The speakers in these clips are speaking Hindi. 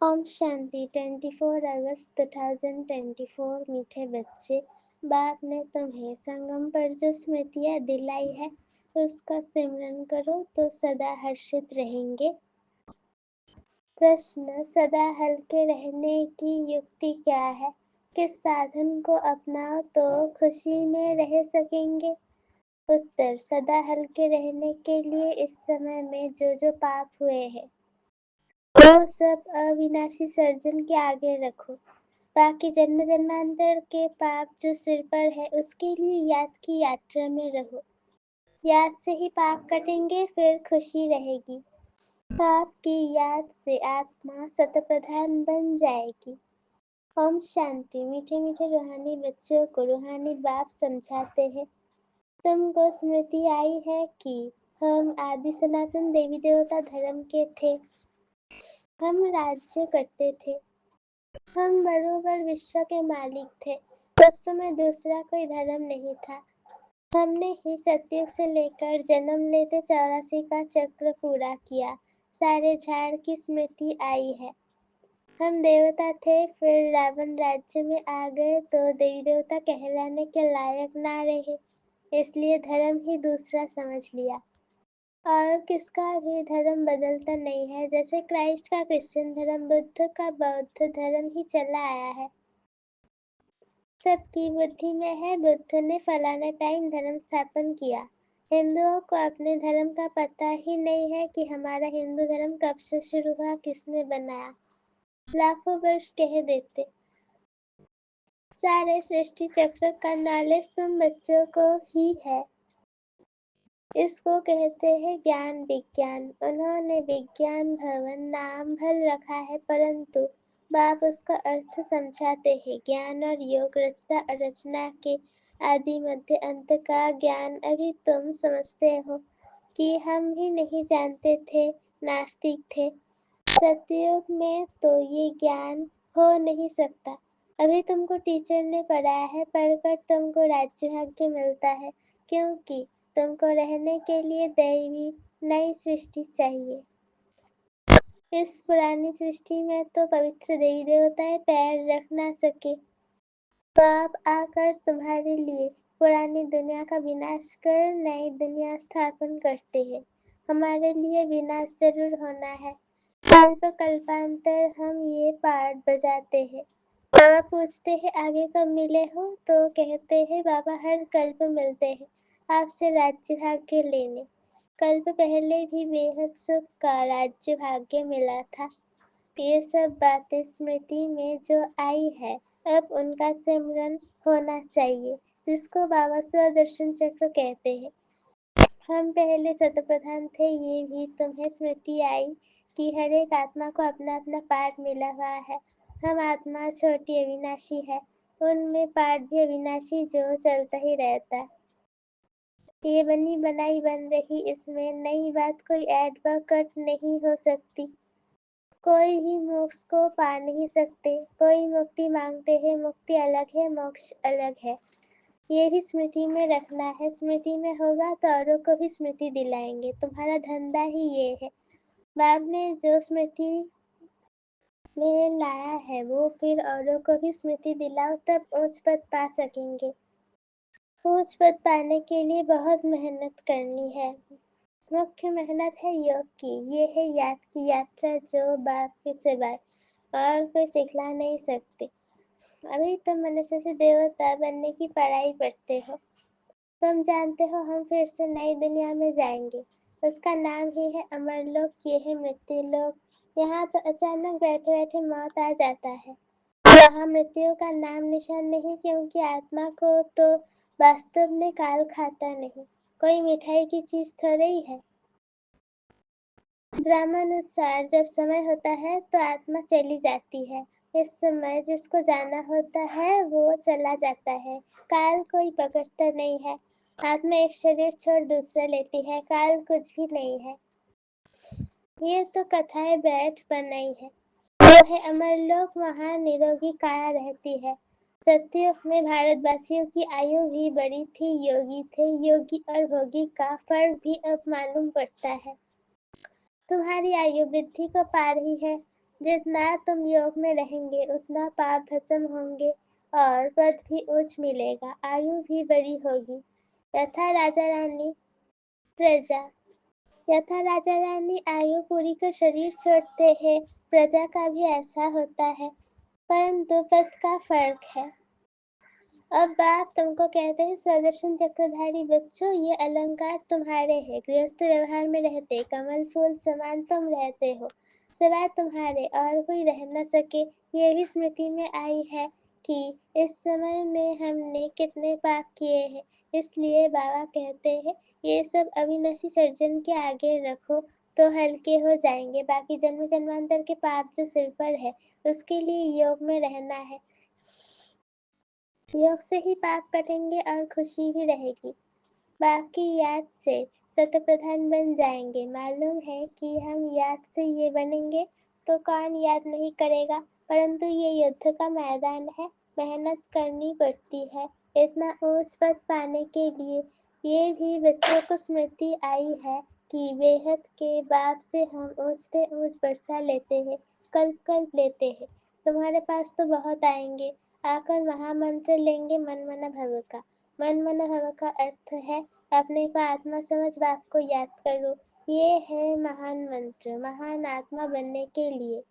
ओम शांति। 24 अगस्त 2024। मीठे बच्चे, बाप ने तुम्हें संगम पर जो स्मृतियाँ दिलाई है उसका सिमरन करो तो सदा हर्षित रहेंगे। प्रश्न: सदा हल्के रहने की युक्ति क्या है? किस साधन को अपनाओ तो खुशी में रह सकेंगे? उत्तर: सदा हल्के रहने के लिए इस समय में जो पाप हुए हैं वो सब अविनाशी सर्जन के आगे रखो। बाकी जन्म जन्मांतर के पाप जो सिर पर है उसके लिए याद की यात्रा में रहो। याद से ही पाप कटेंगे, फिर खुशी रहेगी। पाप की याद से आत्मा सतप्रधान बन जाएगी। ओम शांति। मीठे मीठे रूहानी बच्चों को रूहानी बाप समझाते हैं, तुमको स्मृति आई है कि हम आदि सनातन देवी देवता धर्म के थे। हम राज्य करते थे। हम बरोबर विश्व के मालिक थे। उस समय दूसरा कोई धर्म नहीं था। हमने ही सतयुग से लेकर जन्म लेते 84 का चक्र पूरा किया। सारे झाड़ की स्मृति आई है। हम देवता थे, फिर रावण राज्य में आ गए तो देवी देवता कहलाने के लायक ना रहे, इसलिए धर्म ही दूसरा समझ लिया। और किसका भी धर्म बदलता नहीं है, जैसे क्राइस्ट का क्रिश्चियन धर्म, बुद्ध का बौद्ध धर्म ही चला आया है। सबकी बुद्धि में है, बुद्ध ने फलाने टाइम धर्म स्थापन किया। हिंदुओं को अपने धर्म का पता ही नहीं है कि हमारा हिंदू धर्म कब से शुरू हुआ, किसने बनाया। लाखों वर्ष कह देते। सारे सृष्टि चक्र का नॉलेज तुम बच्चों को ही है। इसको कहते हैं ज्ञान विज्ञान। उन्होंने विज्ञान भवन नाम भर रखा है, परंतु बाप उसका अर्थ समझाते हैं। ज्ञान और योग रचना रचना के आदि मध्य अंत का ज्ञान अभी तुम समझते हो कि हम भी नहीं जानते थे, नास्तिक थे। सतयुग में तो ये ज्ञान हो नहीं सकता। अभी तुमको टीचर ने पढ़ाया है, पढ़कर तुमको राज्य भाग्य मिलता है, क्योंकि तुमको रहने के लिए दैवी नई सृष्टि चाहिए। इस पुरानी सृष्टि में तो पवित्र देवी देवताएं पैर रख ना सके। बाप आकर तुम्हारे लिए पुरानी दुनिया का विनाश कर नई दुनिया स्थापन करते हैं। हमारे लिए विनाश जरूर होना है। कल्प कल्पांतर हम ये पार्ट बजाते हैं। बाबा पूछते हैं आगे कब मिले हो, तो कहते हैं बाबा हर कल्प मिलते हैं आपसे राज्य भाग्य लेने। कल्प पहले भी बेहद सुख का राज्य भाग्य मिला था। ये सब बातें स्मृति में जो आई है, अब उनका सिमरन होना चाहिए, जिसको बाबा स्वदर्शन चक्र कहते हैं। हम पहले सतप्रधान थे, ये भी तुम्हें स्मृति आई कि हर एक आत्मा को अपना अपना पार्ट मिला हुआ है। हम आत्मा छोटी अविनाशी है, उनमें पार्ट भी अविनाशी जो चलता ही रहता है। ये बनी बनाई बन रही, इसमें नई बात कोई ऐड व कट नहीं हो सकती। कोई भी मोक्ष को पा नहीं सकते। कोई मुक्ति मांगते हैं, मुक्ति अलग है, मोक्ष अलग है। ये भी स्मृति में रखना है। स्मृति में होगा तो औरों को भी स्मृति दिलाएंगे। तुम्हारा धंधा ही ये है। बाप ने जो स्मृति में लाया है वो फिर औरों को भी स्मृति दिलाओ, तब उच्च पद पा सकेंगे। उच्च पद पाने के लिए बहुत मेहनत करनी है। मुख्य मेहनत है योग की। ये है याद की यात्रा जो बाप के सिवाय और कोई सिखला नहीं सकते। अभी तुम मनुष्य से देवता बनने की पढ़ाई पढ़ते हो। तुम जानते हो हम फिर से नई दुनिया में जाएंगे। उसका नाम ही है अमरलोक, ये है मृत्यु लोक। यहाँ तो अचानक बैठे बैठे मौत आ जाता है। वहाँ मृत्यु का नाम निशान नहीं, क्योंकि आत्मा को तो वास्तव में काल खाता नहीं। कोई मिठाई की चीज थोड़ी है। ड्रामानुसार जब समय होता है तो आत्मा चली जाती है। इस समय जिसको जाना होता है वो चला जाता है। काल कोई पकड़ता नहीं है। आत्मा एक शरीर छोड़ दूसरा लेती है। काल कुछ भी नहीं है। ये तो कथाएं बैठ बनाई है। वो है अमरलोक, वहाँ निरोगी काया रहती है। सतयुग में भारतवासियों की आयु भी बड़ी थी, योगी थे। योगी और भोगी का फर्क भी अब मालूम पड़ता है। तुम्हारी आयु वृद्धि को पा रही है। जितना तुम योग में रहेंगे उतना पाप भस्म होंगे और पद भी उच्च मिलेगा, आयु भी बड़ी होगी। यथा राजा रानी प्रजा यथा राजा रानी आयु पूरी कर शरीर छोड़ते हैं, प्रजा का भी ऐसा होता है, परंतु पद का फर्क है। अब बाप तुमको कहते हैं, स्वदर्शन चक्रधारी बच्चों, ये अलंकार तुम्हारे हैं, गृहस्थ व्यवहार में रहते कमल फूल समान तुम रहते हो, सिवाय तुम्हारे और कोई रह न सके। ये भी स्मृति में आई है कि इस समय में हमने कितने पाप किए हैं, इसलिए बाबा कहते हैं ये सब अविनाशी सर्जन के आगे रखो तो हल्के हो जाएंगे। बाकी जन्म जन्मांतर के पाप जो सिर पर है उसके लिए योग में रहना है, योग से ही पाप कटेंगे और खुशी भी रहेगी। बाकी याद से शतप्रधान बन जाएंगे। मालूम है कि हम याद से ये बनेंगे तो कौन याद नहीं करेगा, परंतु ये युद्ध का मैदान है, मेहनत करनी पड़ती है इतना ऊंच पद पाने के लिए। ये भी बच्चों को स्मृति आई है कि बेहद के बाप से हम ऊंच से ऊंच वर्षा लेते हैं, कल्प कल्प लेते हैं। तुम्हारे पास तो बहुत आएंगे, आकर महामंत्र लेंगे मन मन भव का। मन मन भव का अर्थ है अपने को आत्मा समझ बाप को याद करो। ये है महान मंत्र, महान आत्मा बनने के लिए।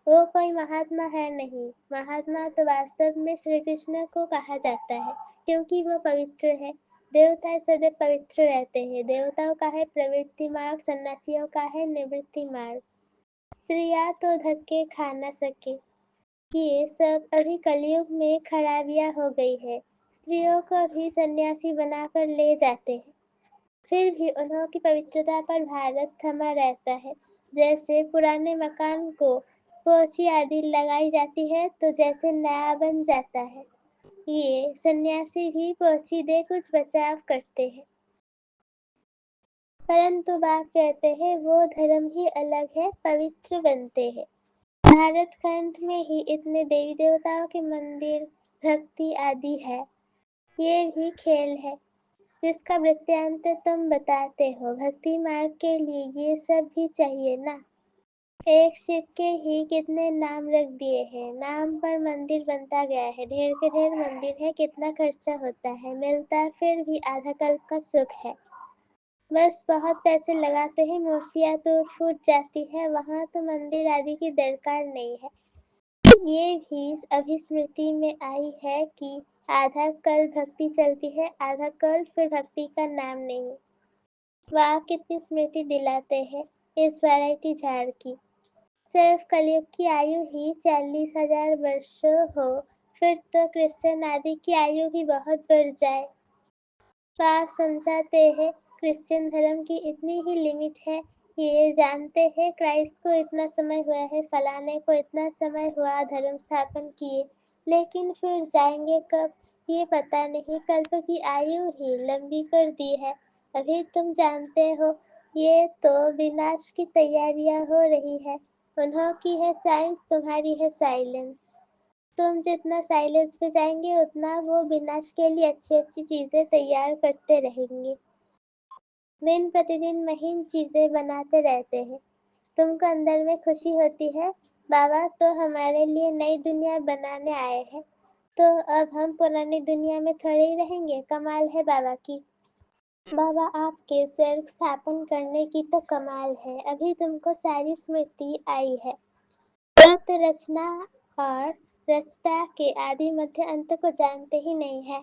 वो कोई महात्मा है नहीं, महात्मा तो वास्तव में श्री कृष्ण को कहा जाता है, क्योंकि वो पवित्र है। देवता सदैव पवित्र रहते हैं, देवताओं का है प्रवृत्ति मार्ग, सन्यासियों का है निवृत्ति मार्ग। स्त्रियां तो धक्के खा न सके। ये सब अभी कलयुग में खराबियां हो गई है, स्त्रियों को भी सन्यासी बनाकर ले जाते हैं, फिर भी उन्हों की पवित्रता पर भारत थमा रहता है। जैसे पुराने मकान को पोछी आदि लगाई जाती है तो जैसे नया बन जाता है, ये सन्यासी भी पोछी दे कुछ बचाव करते हैं। परंतु बाप कहते हैं वो धर्म ही अलग है, पवित्र बनते हैं। भारत खंड में ही इतने देवी देवताओं के मंदिर, भक्ति आदि है। ये भी खेल है जिसका वृत्तांत तुम बताते हो। भक्ति मार्ग के लिए ये सब भी चाहिए ना। एक शिव के ही कितने नाम रख दिए हैं, नाम पर मंदिर बनता गया है, ढेर के ढेर मंदिर है, कितना खर्चा होता है, मिलता फिर भी आधा कल्प का सुख है। बस बहुत पैसे लगाते हैं, मूर्तियां तो फूट जाती है, वहां तो मंदिर आदि की दरकार नहीं है। ये भी अभी स्मृति में आई है कि आधा कल भक्ति चलती है, आधा कल फिर भक्ति का नाम नहीं। वाह कितनी स्मृति दिलाते हैं इस वैरायटी झाड़ की। सिर्फ कलयुग की आयु ही 40,000 वर्ष हो, फिर तो क्रिश्चियन आदि की आयु भी बहुत बढ़ जाए। पाप समझाते हैं क्रिश्चियन धर्म की इतनी ही लिमिट है, ये जानते हैं क्राइस्ट को इतना समय हुआ है, फलाने को इतना समय हुआ धर्म स्थापन किए, लेकिन फिर जाएंगे कब ये पता नहीं। कल्प की आयु ही लंबी कर दी है। अभी तुम जानते हो ये तो विनाश की तैयारियां हो रही है, उन्हों की है साइंस, तुम्हारी है साइलेंस। तुम जितना साइलेंस पे जाएंगे उतना वो विनाश के लिए अच्छी अच्छी चीजें तैयार करते रहेंगे, दिन प्रतिदिन महीन चीजें बनाते रहते हैं। तुमको अंदर में खुशी होती है बाबा तो हमारे लिए नई दुनिया बनाने आए हैं, तो अब हम पुरानी दुनिया में थोड़े ही रहेंगे। कमाल है बाबा की। बाबा आपके स्वर्ग स्थापन करने की तो कमाल है। अभी तुमको सारी स्मृति आई है, वक्त रचना और रचता के आदि मध्य अंत को जानते ही नहीं है।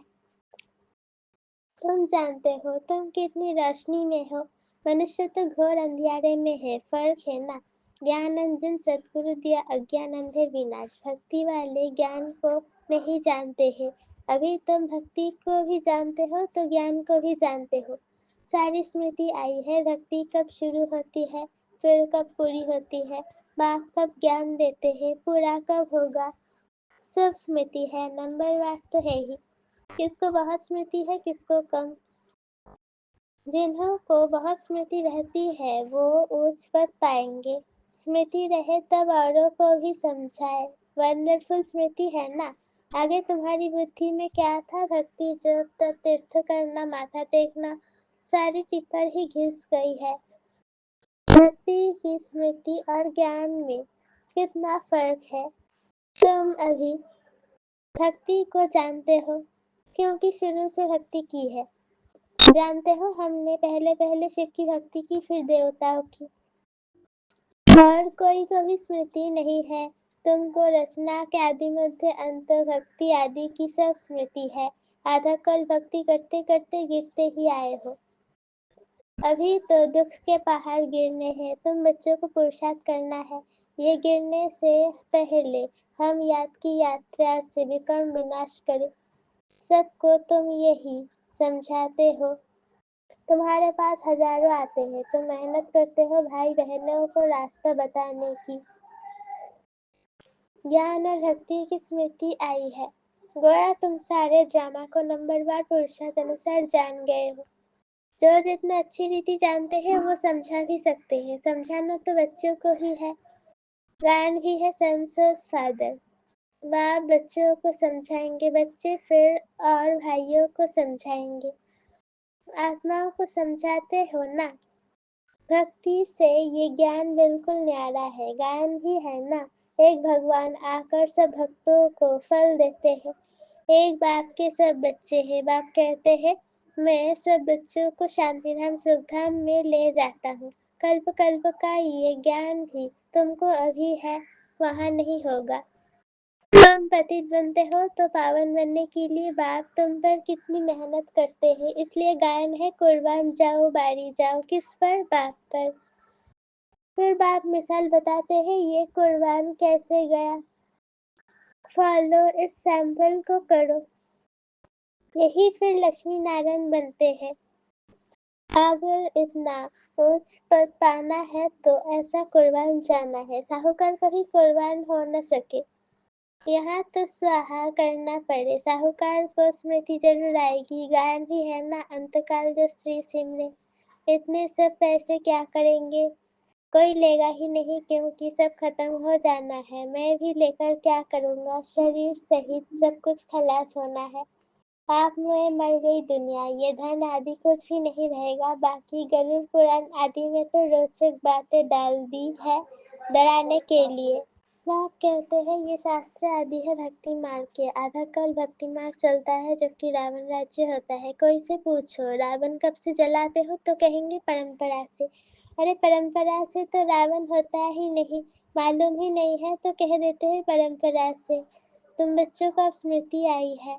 तुम जानते हो तुम कितनी रोशनी में हो, मनुष्य तो घोर अंधियारे में है, फर्क है ना। ज्ञान अंजन सतगुरु दिया अज्ञान अंधेर विनाश, भक्ति वाले ज्ञान को नहीं जानते हैं। अभी तुम भक्ति को भी जानते हो तो ज्ञान को भी जानते हो। सारी स्मृति आई है, भक्ति कब शुरू होती है, फिर कब पूरी होती है, बाप कब ज्ञान देते हैं, पूरा कब होगा, सब स्मृति है। नंबरवार तो है ही, किसको बहुत स्मृति है किसको कम। जिन्हों को बहुत स्मृति रहती है वो उच्च पद पाएंगे। स्मृति रहे तब औरों को भी समझाए, वंडरफुल स्मृति है ना। आगे तुम्हारी बुद्धि में क्या था, भक्ति जब तब तीर्थ करना, माथा टेकना, सारी टिप्पण ही घिस गई है भक्ति की स्मृति और ज्ञान में। कितना फर्क है। तुम अभी भक्ति को जानते हो क्योंकि शुरू से भक्ति की है। जानते हो हमने पहले पहले शिव की भक्ति की, फिर देवताओं की, और कोई भी स्मृति नहीं है। तुमको रचना के आदि मध्य अंत भक्ति आदि की सब स्मृति है। आधा कल भक्ति करते करते गिरते ही आए हो। अभी तो दुख के पहाड़ गिरने हैं, तुम बच्चों को पुरुषार्थ करना है। ये गिरने से पहले हम याद की यात्रा से विकर्ण विनाश करें। सबको तुम यही समझाते हो। तुम्हारे पास हजारों आते हैं, तुम मेहनत करते हो भाई बहनों को रास्ता बताने की। ज्ञान और भक्ति की स्मृति आई है। गोया तुम सारे ड्रामा को नंबरवार पुरुषार्थ अनुसार जान गए हो। जो जितना अच्छी रीति जानते हैं वो समझा भी सकते हैं। समझाना तो बच्चों को ही है। गायन भी है सन्स फादर। बाप बच्चों को समझाएंगे, बच्चे फिर और भाइयों को समझाएंगे। आत्माओं को समझाते हो ना। भक्ति से ये ज्ञान बिल्कुल न्यारा है। गायन भी है ना। एक भगवान आकर सब भक्तों को फल देते हैं। एक बाप के सब बच्चे हैं। बाप कहते हैं मैं सब बच्चों को शांतिधाम सुखधाम में ले जाता हूँ। कल्प कल्प का ये ज्ञान भी तुमको अभी है, वहाँ नहीं होगा। तुम पतित बनते हो तो पावन बनने के लिए बाप तुम पर कितनी मेहनत करते हैं। इसलिए गायन है कुर्बान जाओ बारी जाओ। किस पर? बाप पर। फिर बाप मिसाल बताते हैं ये कुर्बान कैसे गया। फॉलो इस सैंपल को करो। यही फिर लक्ष्मी नारायण बनते हैं। अगर इतना उच्च पद पाना है तो ऐसा कुर्बान जाना है। साहूकार कभी कुर्बान हो न सके। यहाँ तो स्वाहा करना पड़े। साहूकार को स्मृति जरूर आएगी। गायन भी है ना अंतकाल जो श्री सिमरे। इतने सब पैसे क्या करेंगे? कोई लेगा ही नहीं क्योंकि सब खत्म हो जाना है। मैं भी लेकर क्या करूँगा? शरीर सहित सब कुछ खलास होना है। आप में मर गई दुनिया। ये धन आदि कुछ भी नहीं रहेगा। बाकी गरुड़ पुराण आदि में तो रोचक बातें डाल दी है डराने के लिए। बाप कहते हैं ये शास्त्र आदि है भक्ति मार्ग के। आधा कल भक्ति मार्ग चलता है जबकि रावण राज्य होता है। कोई से पूछो रावण कब से जलाते हो तो कहेंगे परंपरा से। अरे परंपरा से तो रावण होता ही नहीं, मालूम ही नहीं है तो कह देते हैं परंपरा से। तुम बच्चों को अब स्मृति आई है।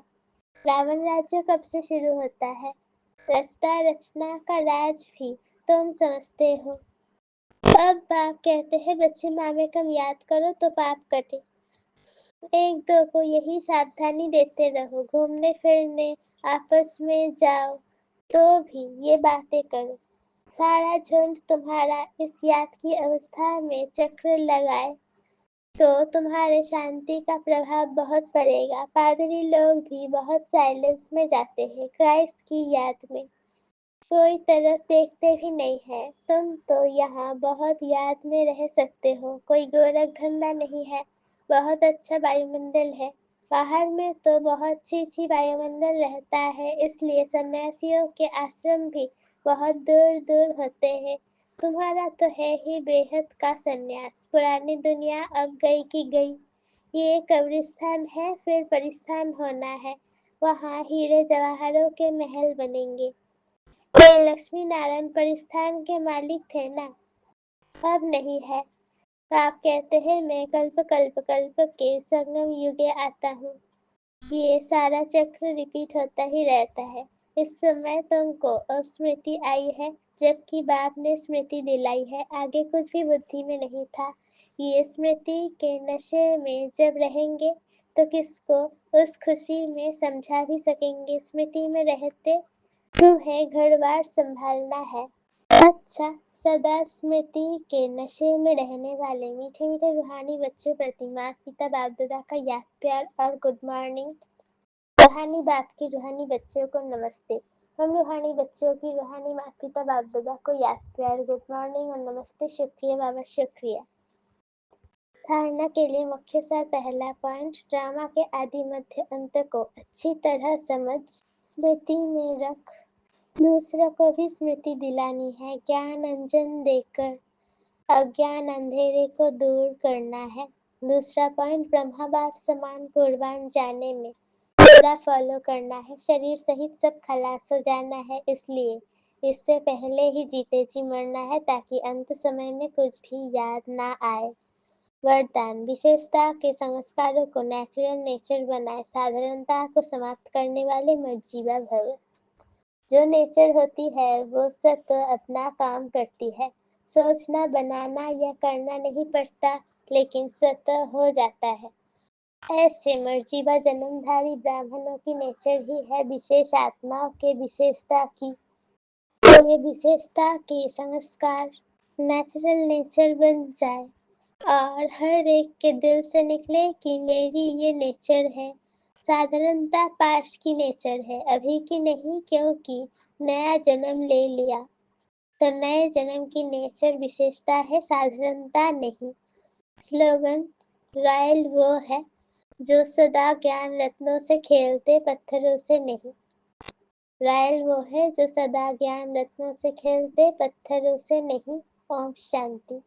रावण राज्य कब से शुरू होता है? रचता रचना का राज भी तुम समझते हो। अब बाप कहते हैं बच्चे मामे कम याद करो तो पाप कटे। एक दो को यही सावधानी देते रहो। घूमने फिरने आपस में जाओ तो भी ये बातें करो। सारा झुंड तुम्हारा इस याद की अवस्था में चक्र लगाए तो तुम्हारे शांति का प्रभाव बहुत पड़ेगा। पादरी लोग भी बहुत साइलेंस में जाते हैं क्राइस्ट की याद में। कोई तरफ देखते भी नहीं है। तुम तो यहाँ बहुत याद में रह सकते हो। कोई गोरख धंधा नहीं है। बहुत अच्छा वायुमंडल है। बाहर में तो बहुत छी वायुमंडल रहता है। इसलिए सन्यासियों के आश्रम भी बहुत दूर दूर होते हैं। तुम्हारा तो है ही बेहद का सन्यास। पुरानी दुनिया अब गई की गई। ये कब्रिस्तान है, फिर परिस्थान होना है। वहाँ हीरे जवाहरों के महल बनेंगे। ये लक्ष्मी नारायण परिस्थान के मालिक थे ना, अब नहीं है। आप कहते हैं मैं कल्प कल्प कल्प के संगम युगे आता हूँ। ये सारा चक्र रिपीट होता ही रहता है। इस समय तुमको अब स्मृति आई है जबकि बाप ने स्मृति दिलाई है। आगे कुछ भी बुद्धि में नहीं था। ये स्मृति के नशे में जब रहेंगे तो किसको उस खुशी में समझा भी सकेंगे। स्मृति में रहते तुम्हें घरबार संभालना है। अच्छा, सदा स्मृति के नशे में रहने वाले मीठे मीठे रूहानी बच्चों प्रति माता पिता बाप दादा का याद प्यार और गुड मॉर्निंग। रूहानी बाप की रूहानी बच्चों को नमस्ते। हम रूहानी बच्चों की रूहानी माता पिता बाप दादा को याद प्यार गुड मॉर्निंग और नमस्ते। शुक्रिया बाबा शुक्रिया। धारणा के लिए मुख्य सार। पहला पॉइंट, ड्रामा के आदि मध्य अंत को अच्छी तरह समझ स्मृति में रख। दूसरों को भी स्मृति दिलानी है ज्ञान अंजन देकर। अज्ञान अंधेरे को दूर करना है। दूसरा पॉइंट, ब्रह्मा बाप समान कुर्बान जाने में थोड़ा फॉलो करना है। शरीर सहित सब खलास हो जाना है, इसलिए इससे पहले ही जीते जी मरना है ताकि अंत समय में कुछ भी याद ना आए। वरदान, विशेषता के संस्कारों को नेचुरल नेचर बनाए, साधारणता को समाप्त करने वाले मर्जीवा भव। जो नेचर होती है वो स्वतः अपना काम करती है। सोचना, बनाना या करना नहीं पड़ता, लेकिन स्वतः हो जाता है। ऐसे मर्जीवा जन्मधारी ब्राह्मणों की नेचर ही है विशेष आत्माओं के विशेषता की। तो ये विशेषता के संस्कार नेचुरल नेचर बन जाए और हर एक के दिल से निकले कि मेरी ये नेचर है। साधारणता पास्ट की नेचर है, अभी की नहीं, क्योंकि नया जन्म ले लिया। तो नए जन्म की नेचर विशेषता है, साधारणता नहीं। स्लोगन, रॉयल वो है जो सदा ज्ञान रत्नों से खेलते, पत्थरों से नहीं। रॉयल वो है जो सदा ज्ञान रत्नों से खेलते, पत्थरों से नहीं। ओम शांति।